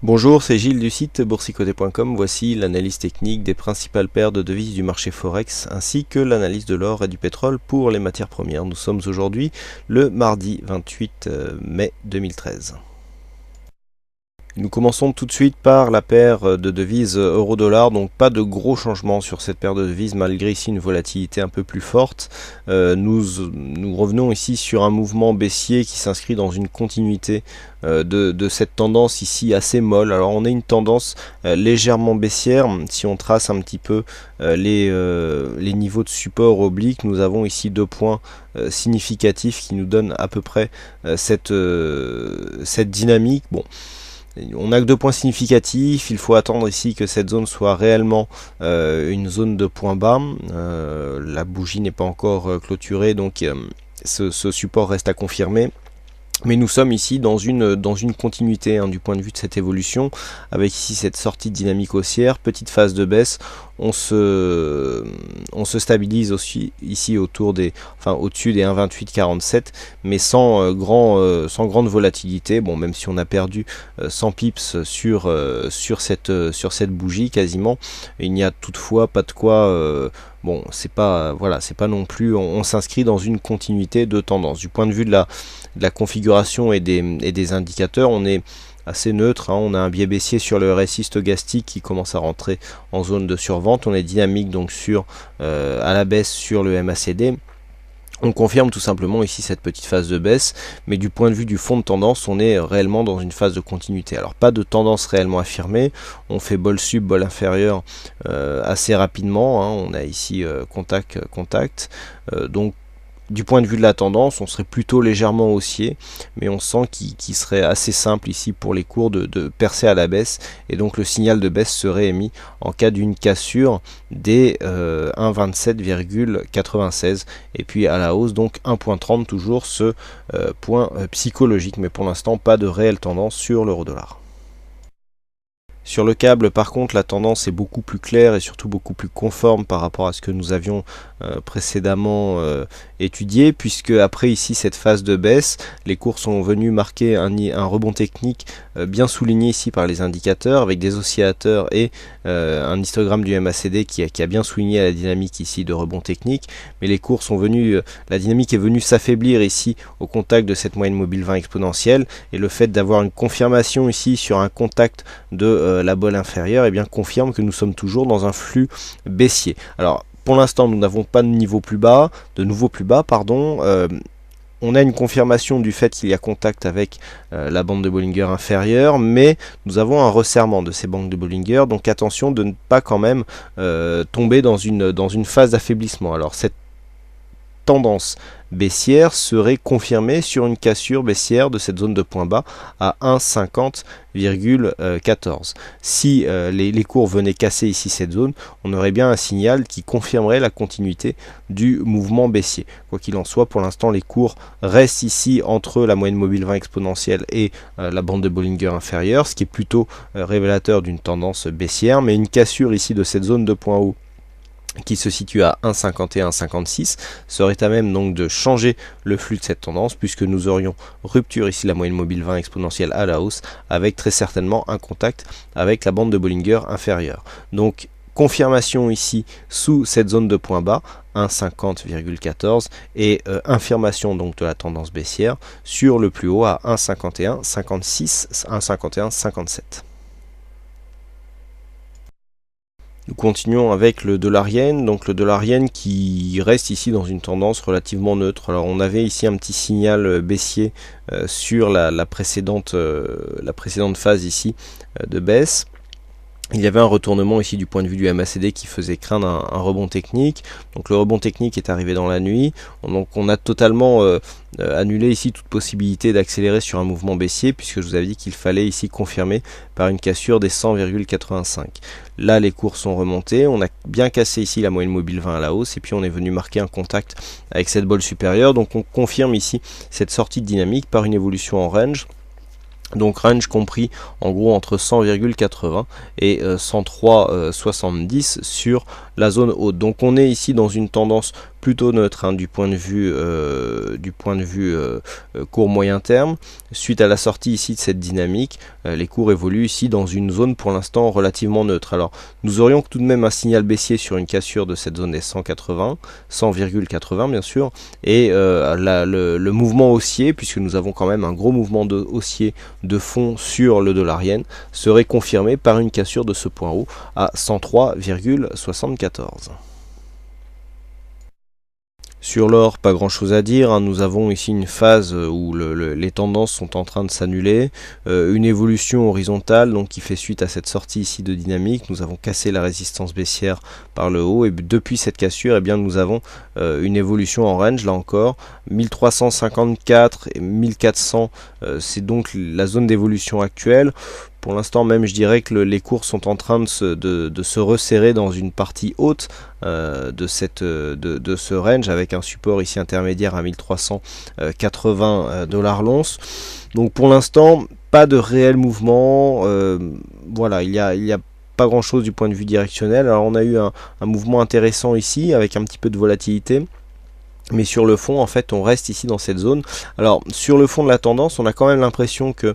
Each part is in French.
Bonjour, c'est Gilles du site boursicoté.com. Voici l'analyse technique des principales paires de devises du marché Forex ainsi que l'analyse de l'or et du pétrole pour les matières premières. Nous sommes aujourd'hui le mardi 28 mai 2013. Nous commençons tout de suite par la paire de devises euro-dollar, donc pas de gros changements sur cette paire de devises malgré ici une volatilité un peu plus forte. Nous revenons ici sur un mouvement baissier qui s'inscrit dans une continuité de cette tendance ici assez molle. Alors on a une tendance légèrement baissière. Si on trace un petit peu les niveaux de support obliques, nous avons ici deux points significatifs qui nous donnent à peu près cette dynamique. Bon. On n'a que deux points significatifs, il faut attendre ici que cette zone soit réellement une zone de point bas. La bougie n'est pas encore clôturée, donc ce support reste à confirmer. Mais nous sommes ici dans une continuité du point de vue de cette évolution, avec ici cette sortie de dynamique haussière, petite phase de baisse. On se stabilise aussi ici au-dessus des 1,2847, mais sans grande volatilité. Bon, même si on a perdu 100 pips sur cette bougie quasiment, il n'y a toutefois pas de quoi. Bon, c'est pas non plus. On s'inscrit dans une continuité de tendance. Du point de vue de la configuration et des indicateurs, on est assez neutre, on a un biais baissier sur le RSI stochastique qui commence à rentrer en zone de survente. On est dynamique donc à la baisse sur le MACD. On confirme tout simplement ici cette petite phase de baisse, mais du point de vue du fond de tendance, on est réellement dans une phase de continuité. Alors pas de tendance réellement affirmée, on fait bol sub, bol inférieur assez rapidement, on a ici contact, donc du point de vue de la tendance, on serait plutôt légèrement haussier, mais on sent qu'il serait assez simple ici pour les cours de percer à la baisse, et donc le signal de baisse serait émis en cas d'une cassure des 1,27,96, et puis à la hausse donc 1,30, toujours ce point psychologique, mais pour l'instant pas de réelle tendance sur l'euro-dollar. Sur le câble, par contre, la tendance est beaucoup plus claire et surtout beaucoup plus conforme par rapport à ce que nous avions précédemment étudié, puisque après ici cette phase de baisse, les cours sont venus marquer un rebond technique bien souligné ici par les indicateurs, avec des oscillateurs et un histogramme du MACD qui a bien souligné la dynamique ici de rebond technique, mais les cours sont venus, la dynamique est venue s'affaiblir ici au contact de cette moyenne mobile 20 exponentielle, et le fait d'avoir une confirmation ici sur un contact de la bolle inférieure, confirme que nous sommes toujours dans un flux baissier. Alors pour l'instant nous n'avons pas de nouveau plus bas, on a une confirmation du fait qu'il y a contact avec la bande de Bollinger inférieure, mais nous avons un resserrement de ces bandes de Bollinger, donc attention de ne pas quand même tomber dans une phase d'affaiblissement. Alors cette tendance baissière serait confirmée sur une cassure baissière de cette zone de point bas à 1,50,14. Si les cours venaient casser ici cette zone, on aurait bien un signal qui confirmerait la continuité du mouvement baissier. Quoi qu'il en soit, pour l'instant les cours restent ici entre la moyenne mobile 20 exponentielle et la bande de Bollinger inférieure, ce qui est plutôt révélateur d'une tendance baissière, mais une cassure ici de cette zone de point haut qui se situe à 1,51,56 serait à même donc de changer le flux de cette tendance, puisque nous aurions rupture ici de la moyenne mobile 20 exponentielle à la hausse, avec très certainement un contact avec la bande de Bollinger inférieure. Donc confirmation ici sous cette zone de point bas 1,50,14 et infirmation donc de la tendance baissière sur le plus haut à 1,51,56, 1,51,57. Nous continuons avec le dollar-yen, donc le dollar-yen qui reste ici dans une tendance relativement neutre. Alors on avait ici un petit signal baissier sur la précédente phase ici de baisse. Il y avait un retournement ici du point de vue du MACD qui faisait craindre un rebond technique. Donc le rebond technique est arrivé dans la nuit. Donc on a totalement annulé ici toute possibilité d'accélérer sur un mouvement baissier, puisque je vous avais dit qu'il fallait ici confirmer par une cassure des 100,85. Là les cours sont remontés. On a bien cassé ici la moyenne mobile 20 à la hausse, et puis on est venu marquer un contact avec cette bolle supérieure. Donc on confirme ici cette sortie de dynamique par une évolution en range. Donc range compris en gros entre 100,80 et 103,70 sur la zone haute. Donc on est ici dans une tendance plutôt neutre du point de vue, court moyen terme. Suite à la sortie ici de cette dynamique, les cours évoluent ici dans une zone pour l'instant relativement neutre. Alors nous aurions tout de même un signal baissier sur une cassure de cette zone des 100,80 bien sûr, et le mouvement haussier, puisque nous avons quand même un gros mouvement haussier de fond sur le dollar yen, serait confirmé par une cassure de ce point haut à 103,74. Sur l'or, pas grand chose à dire, nous avons ici une phase où les tendances sont en train de s'annuler, une évolution horizontale donc qui fait suite à cette sortie ici de dynamique. Nous avons cassé la résistance baissière par le haut et depuis cette cassure, eh bien, nous avons une évolution en range là encore, 1354 et 1400, c'est donc la zone d'évolution actuelle. Pour l'instant même, je dirais que les cours sont en train de se resserrer dans une partie haute de ce range, avec un support ici intermédiaire à 1380 $ l'once. Donc pour l'instant, pas de réel mouvement. Voilà, il y a pas grand chose du point de vue directionnel. Alors on a eu un mouvement intéressant ici avec un petit peu de volatilité. Mais sur le fond, en fait, on reste ici dans cette zone. Alors, sur le fond de la tendance, on a quand même l'impression que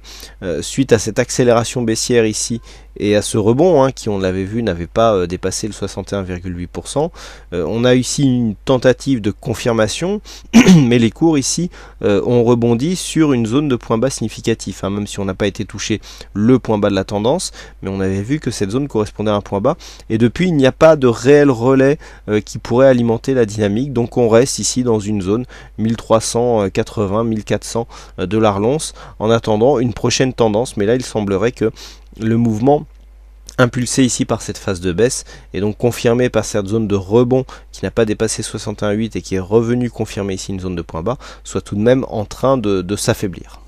suite à cette accélération baissière ici et à ce rebond, qui, on l'avait vu, n'avait pas dépassé le 61,8%, on a ici une tentative de confirmation, mais les cours ici ont rebondi sur une zone de point bas significatif, même si on n'a pas été touché le point bas de la tendance, mais on avait vu que cette zone correspondait à un point bas, et depuis, il n'y a pas de réel relais qui pourrait alimenter la dynamique, donc on reste ici dans une zone 1380-1400 $ l'once en attendant une prochaine tendance, mais là il semblerait que le mouvement impulsé ici par cette phase de baisse et donc confirmé par cette zone de rebond qui n'a pas dépassé 61,8 et qui est revenu confirmer ici une zone de point bas, soit tout de même en train de s'affaiblir.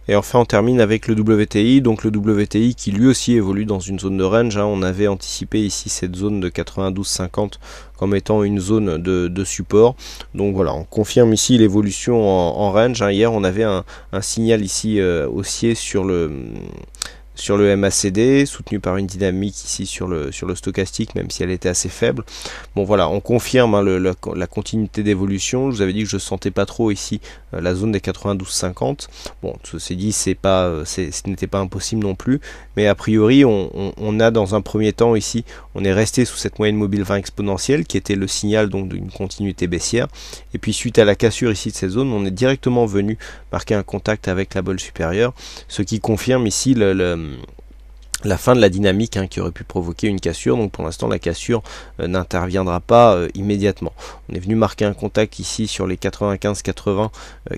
Et enfin on termine avec le WTI, donc le WTI qui lui aussi évolue dans une zone de range, on avait anticipé ici cette zone de 92,50 comme étant une zone de support, donc voilà, on confirme ici l'évolution en range, hier on avait un signal ici haussier sur le MACD, soutenu par une dynamique ici sur le stochastique, même si elle était assez faible. Bon voilà, on confirme la continuité d'évolution. Je vous avais dit que je ne sentais pas trop ici la zone des 92,50. Bon, ceci dit, ce n'était pas impossible non plus, mais a priori, on a dans un premier temps ici, on est resté sous cette moyenne mobile 20 exponentielle, qui était le signal donc d'une continuité baissière, et puis suite à la cassure ici de cette zone, on est directement venu marquer un contact avec la bolle supérieure, ce qui confirme ici la fin de la dynamique qui aurait pu provoquer une cassure. Donc pour l'instant la cassure n'interviendra pas immédiatement. On est venu marquer un contact ici sur les 95-80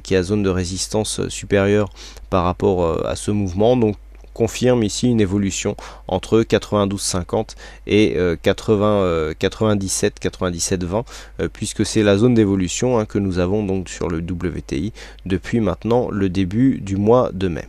qui est la zone de résistance supérieure par rapport à ce mouvement. Donc confirme ici une évolution entre 92,50 et 97,20 puisque c'est la zone d'évolution que nous avons donc sur le WTI depuis maintenant le début du mois de mai.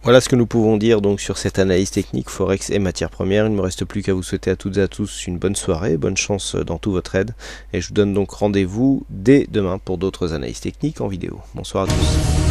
Voilà ce que nous pouvons dire donc sur cette analyse technique Forex et matières premières. Il ne me reste plus qu'à vous souhaiter à toutes et à tous une bonne soirée, bonne chance dans tout votre aide, et je vous donne donc rendez-vous dès demain pour d'autres analyses techniques en vidéo. Bonsoir à tous.